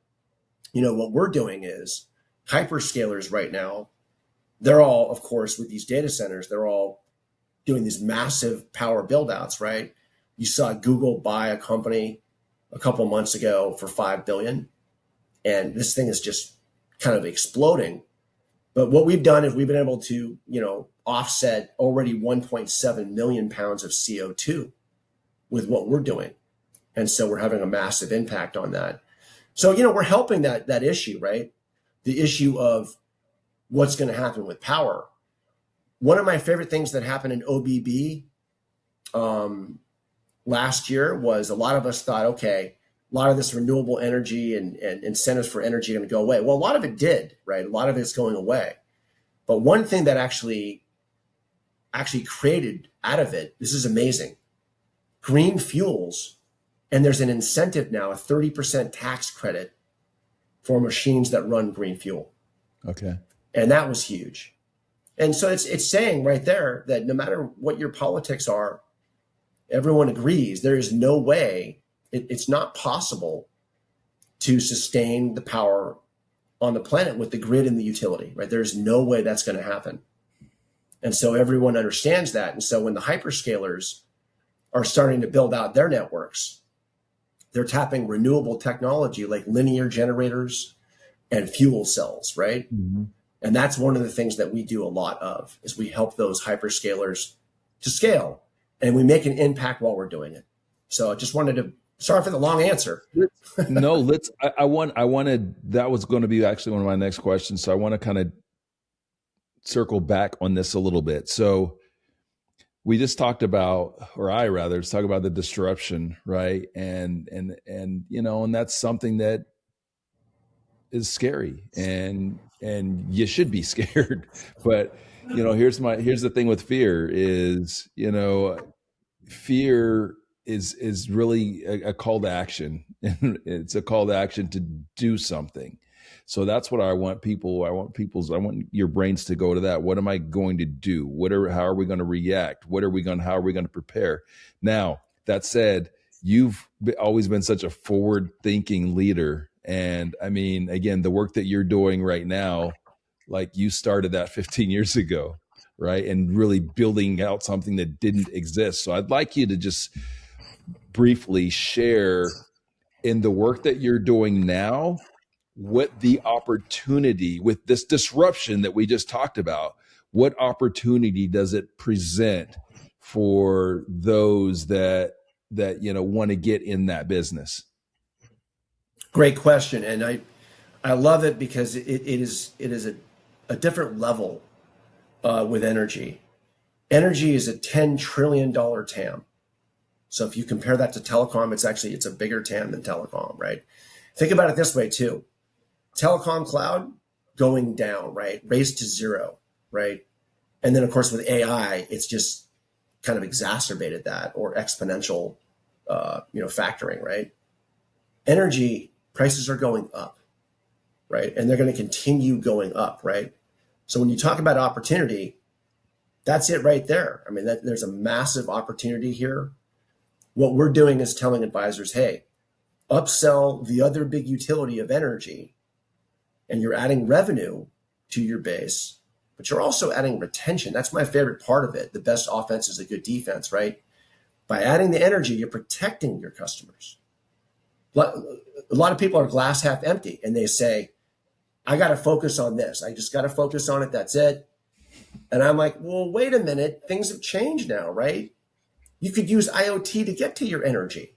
C: what we're doing is hyperscalers right now, they're all, of course, with these data centers, they're all doing these massive power build outs, right? You saw Google buy a company a couple months ago for $5 billion. And this thing is just kind of exploding. But what we've done is we've been able to, offset already 1.7 million pounds of CO2 with what we're doing. And so we're having a massive impact on that. So, we're helping that issue, right? The issue of what's going to happen with power. One of my favorite things that happened in OBB last year was a lot of us thought, okay, a lot of this renewable energy and incentives for energy are going to go away. Well, a lot of it did, right? A lot of it's going away. But one thing that actually created out of it, this is amazing, green fuels. And there's an incentive now, a 30% tax credit for machines that run green fuel.
A: Okay.
C: And that was huge. And so it's saying right there that no matter what your politics are, everyone agrees there is no way, it's not possible to sustain the power on the planet with the grid and the utility, right? There's no way that's going to happen. And so everyone understands that. And so when the hyperscalers are starting to build out their networks, they're tapping renewable technology like linear generators and fuel cells, right?
A: Mm-hmm.
C: And that's one of the things that we do a lot of, is we help those hyperscalers to scale, and we make an impact while we're doing it. So I just wanted to, sorry for the long answer.
A: No, I wanted, that was going to be actually one of my next questions. So I want to kind of circle back on this a little bit. So we just talked about, or I rather, just talk about the disruption, right? And that's something that is scary, and you should be scared. But here's the thing with fear is, fear is really a call to action. It's a call to action to do something. So that's what I want I want your brains to go to that. What am I going to do? How are we going to react? How are we going to prepare? Now, that said, you've always been such a forward thinking leader. And I mean, again, the work that you're doing right now, like you started that 15 years ago, right? And really building out something that didn't exist. So I'd like you to just briefly share, in the work that you're doing now, what the opportunity with this disruption that we just talked about, what opportunity does it present for those that want to get in that business?
C: Great question. And I love it because it is a different level with energy. Energy is a $10 trillion TAM. So if you compare that to telecom, it's a bigger TAM than telecom, right? Think about it this way too. Telecom cloud going down, right? Raised to zero, right? And then of course with AI, it's just kind of exacerbated that, or exponential, factoring, right? Energy prices are going up, right? And they're going to continue going up, right? So when you talk about opportunity, that's it right there. I mean, there's a massive opportunity here. What we're doing is telling advisors, hey, upsell the other big utility of energy, and you're adding revenue to your base, but you're also adding retention. That's my favorite part of it. The best offense is a good defense, right? By adding the energy, you're protecting your customers. A lot of people are glass half empty, and they say, I got to focus on this. I just got to focus on it. That's it. And I'm like, well, wait a minute. Things have changed now, right? You could use IoT to get to your energy.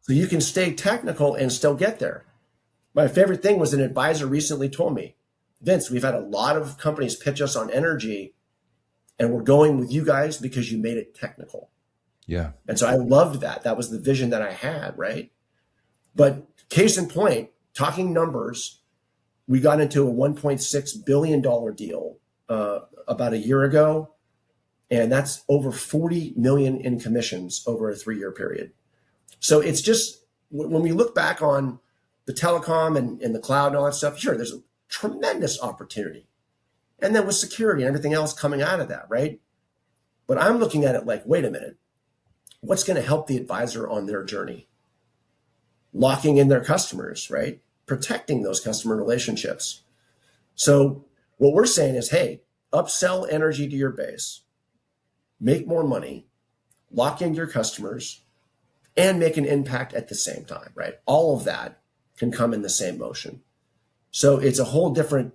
C: So you can stay technical and still get there. My favorite thing was an advisor recently told me, Vince, we've had a lot of companies pitch us on energy, and we're going with you guys because you made it technical.
A: Yeah.
C: And so I loved that. That was the vision that I had, right? But case in point, talking numbers, we got into a $1.6 billion deal about a year ago, and that's over 40 million in commissions over a 3-year period. So it's just, when we look back on the telecom and the cloud and all that stuff, sure, there's a tremendous opportunity. And then with security and everything else coming out of that, right? But I'm looking at it like, wait a minute, what's going to help the advisor on their journey? Locking in their customers, right? Protecting those customer relationships. So what we're saying is, hey, upsell energy to your base, make more money, lock in your customers, and make an impact at the same time, right? All of that can come in the same motion. So it's a whole different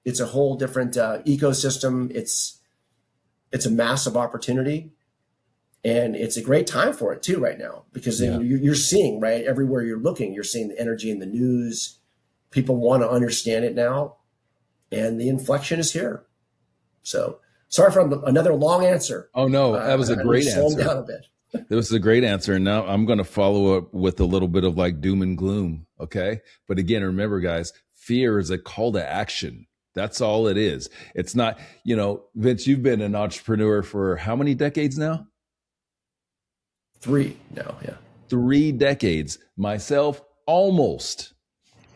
C: ecosystem. It's a massive opportunity, and it's a great time for it too right now, because you're seeing, right, everywhere you're looking, you're seeing the energy in the news. People want to understand it now, and the inflection is here. So sorry for another long answer.
A: Oh no, that was a great answer.
C: Down a bit.
A: That was a great answer. And now I'm going to follow up with a little bit of like doom and gloom. Okay. But again, remember guys, fear is a call to action. That's all it is. It's not, Vince, you've been an entrepreneur for how many decades now?
C: 3 now. Yeah.
A: 3 decades. Myself, almost.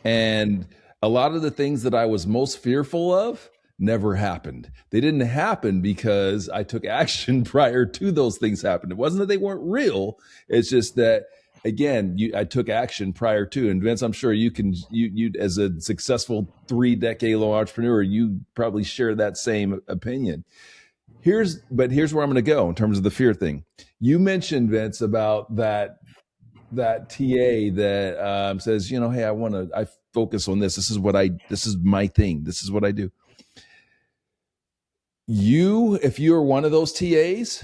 A: And a lot of the things that I was most fearful of never happened. They didn't happen because I took action prior to those things happening. It wasn't that they weren't real. It's just that, again, I took action prior to. And Vince, I'm sure you as a successful 3-decade-long entrepreneur, you probably share that same opinion. Here's where I'm going to go in terms of the fear thing. You mentioned, Vince, about that TA that says, hey, I focus on this. This is my thing. This is what I do. If you're one of those TAs,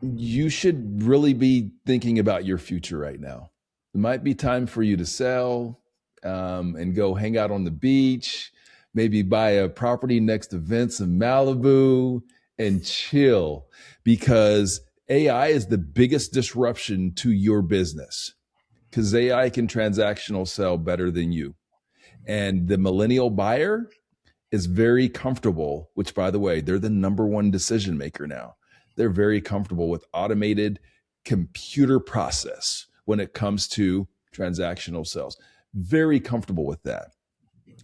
A: you should really be thinking about your future right now. It might be time for you to sell and go hang out on the beach, maybe buy a property next to Vince in Malibu and chill, because AI is the biggest disruption to your business, because AI can transactional sell better than you. And the millennial buyer is very comfortable, which, by the way, they're the number one decision maker now. They're very comfortable with automated computer process when it comes to transactional sales. Very comfortable with that.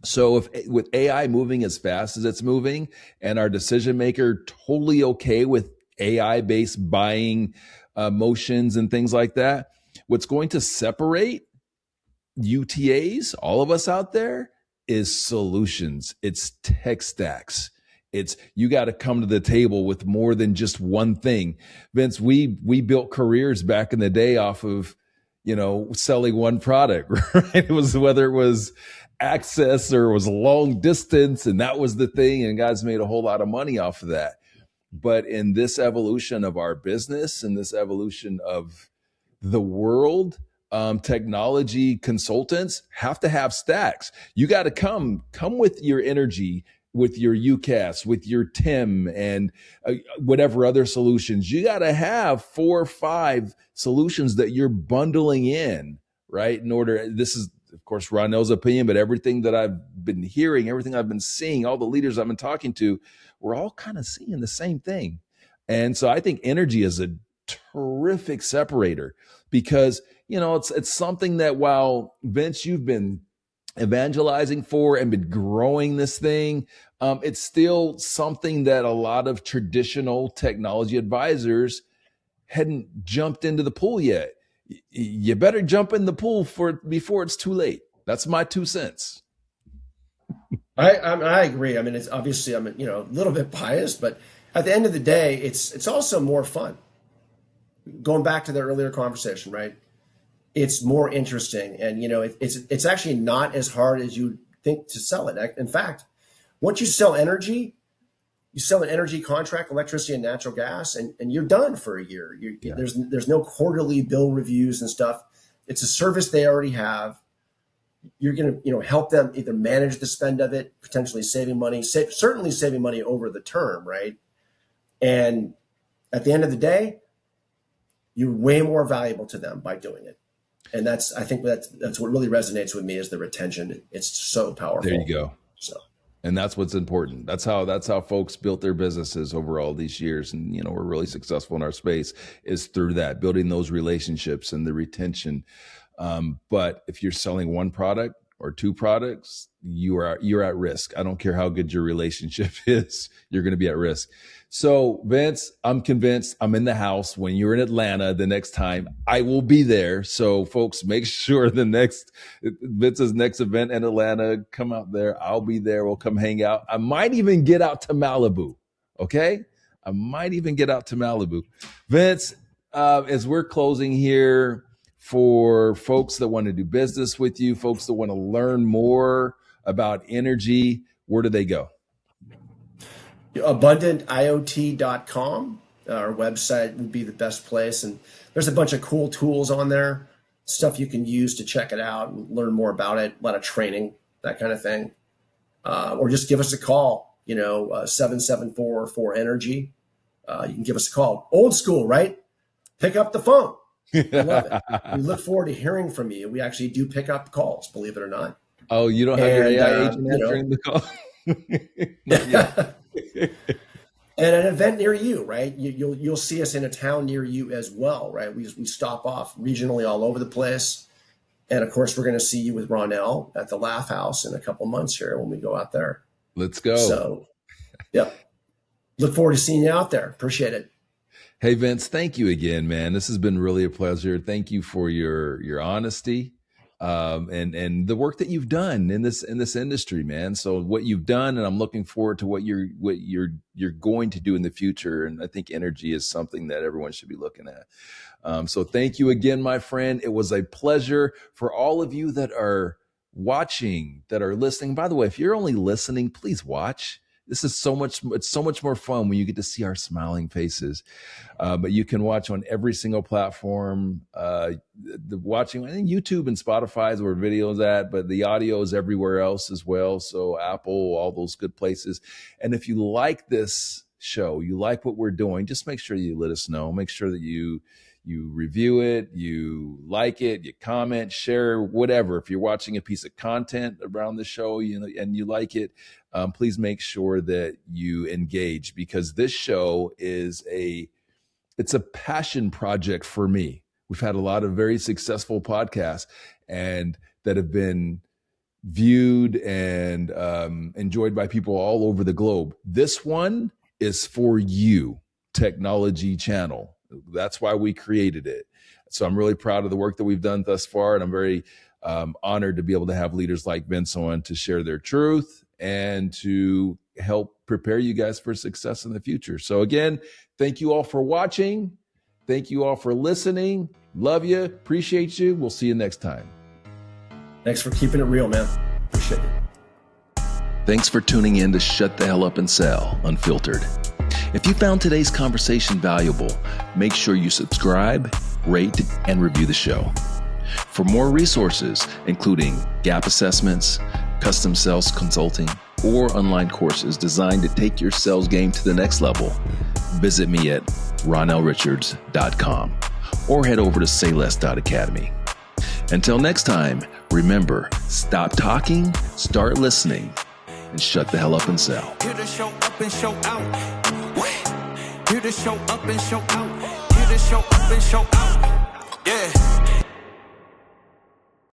A: So with AI moving as fast as it's moving, and our decision maker totally okay with AI-based buying motions and things like that, what's going to separate UTAs, all of us out there, is solutions. It's tech stacks. It's, you got to come to the table with more than just one thing. Vince, we built careers back in the day off of, selling one product, right? It was, whether it was access or it was long distance, and that was the thing. And guys made a whole lot of money off of that. But in this evolution of our business and this evolution of the world, technology consultants have to have stacks. You got to come with your energy, with your UCAS, with your TIM, and whatever other solutions. You got to have 4 or 5 solutions that you're bundling in, right? In order, this is, of course, Ronnell's opinion, but everything that I've been hearing, everything I've been seeing, all the leaders I've been talking to, we're all kind of seeing the same thing. And so I think energy is a terrific separator, because it's something that, while Vince, you've been evangelizing for and been growing this thing, it's still something that a lot of traditional technology advisors hadn't jumped into the pool yet. You better jump in the pool before it's too late. That's my 2 cents.
C: I agree. I mean, it's obviously, I'm a little bit biased, but at the end of the day, it's also more fun. Going back to the earlier conversation, right? It's more interesting, and it's actually not as hard as you think to sell it. In fact, once you sell energy, you sell an energy contract, electricity and natural gas, and you're done for a year. There's no quarterly bill reviews and stuff. It's a service they already have. You're going to help them either manage the spend of it, potentially saving money, certainly saving money over the term, right? And at the end of the day, you're way more valuable to them by doing it. And I think that's what really resonates with me, is the retention. It's so powerful.
A: There you go.
C: So
A: And that's what's important. That's how folks built their businesses over all these years. And, we're really successful in our space is through that, building those relationships and the retention. But if you're selling one product or two products, you're at risk. I don't care how good your relationship is, you're going to be at risk. So Vince, I'm convinced I'm in the house when you're in Atlanta the next time. I will be there. So folks, make sure Vince's next event in Atlanta, come out there. I'll be there. We'll come hang out. I might even get out to Malibu. Okay. I might even get out to Malibu. Vince, as we're closing here, for folks that want to do business with you, folks that want to learn more about energy, where do they go?
C: AbundantIOT.com. Our website would be the best place. And there's a bunch of cool tools on there, stuff you can use to check it out and learn more about it, a lot of training, that kind of thing. Or just give us a call, 774-4-ENERGY. You can give us a call. Old school, right? Pick up the phone. I love it. We look forward to hearing from you. We actually do pick up calls, believe it or not.
A: Oh, you don't have your AI agent answering the call?
C: And an event near you, right? You'll see us in a town near you as well, right? We stop off regionally all over the place. And of course, we're going to see you with Ronnell at the Laugh House in a couple months here when we go out there.
A: Let's go.
C: So, yep. Look forward to seeing you out there. Appreciate it.
A: Hey, Vince, thank you again, man. This has been really a pleasure. Thank you for your honesty and the work that you've done in this industry, man. So what you've done, and I'm looking forward to what you're going to do in the future. And I think energy is something that everyone should be looking at. So thank you again, my friend. It was a pleasure. For all of you that are watching, that are listening. By the way, if you're only listening, please watch. This is it's so much more fun when you get to see our smiling faces. But you can watch on every single platform. Watching, I think YouTube and Spotify is where videos at, but the audio is everywhere else as well. So Apple, all those good places. And if you like this show, you like what we're doing, just make sure you let us know. Make sure that you review it, you like it, you comment, share, whatever. If you're watching a piece of content around the show, and you like it, please make sure that you engage, because this show it's a passion project for me. We've had a lot of very successful podcasts and that have been viewed and enjoyed by people all over the globe. This one is for you, Technology Channel. That's why we created it. So I'm really proud of the work that we've done thus far. And I'm very honored to be able to have leaders like Vince on to share their truth and to help prepare you guys for success in the future. So again, thank you all for watching. Thank you all for listening. Love you. Appreciate you. We'll see you next time.
C: Thanks for keeping it real, man. Appreciate it.
A: Thanks for tuning in to Shut the Hell Up and Sell Unfiltered. If you found today's conversation valuable, make sure you subscribe, rate, and review the show. For more resources, including gap assessments, custom sales consulting, or online courses designed to take your sales game to the next level, visit me at RonnellRichards.com or head over to sayless.academy. Until next time, remember, stop talking, start listening, and shut the hell up and sell.
B: Here to show up and show out. Here to show up and show out. Here to show up and show out.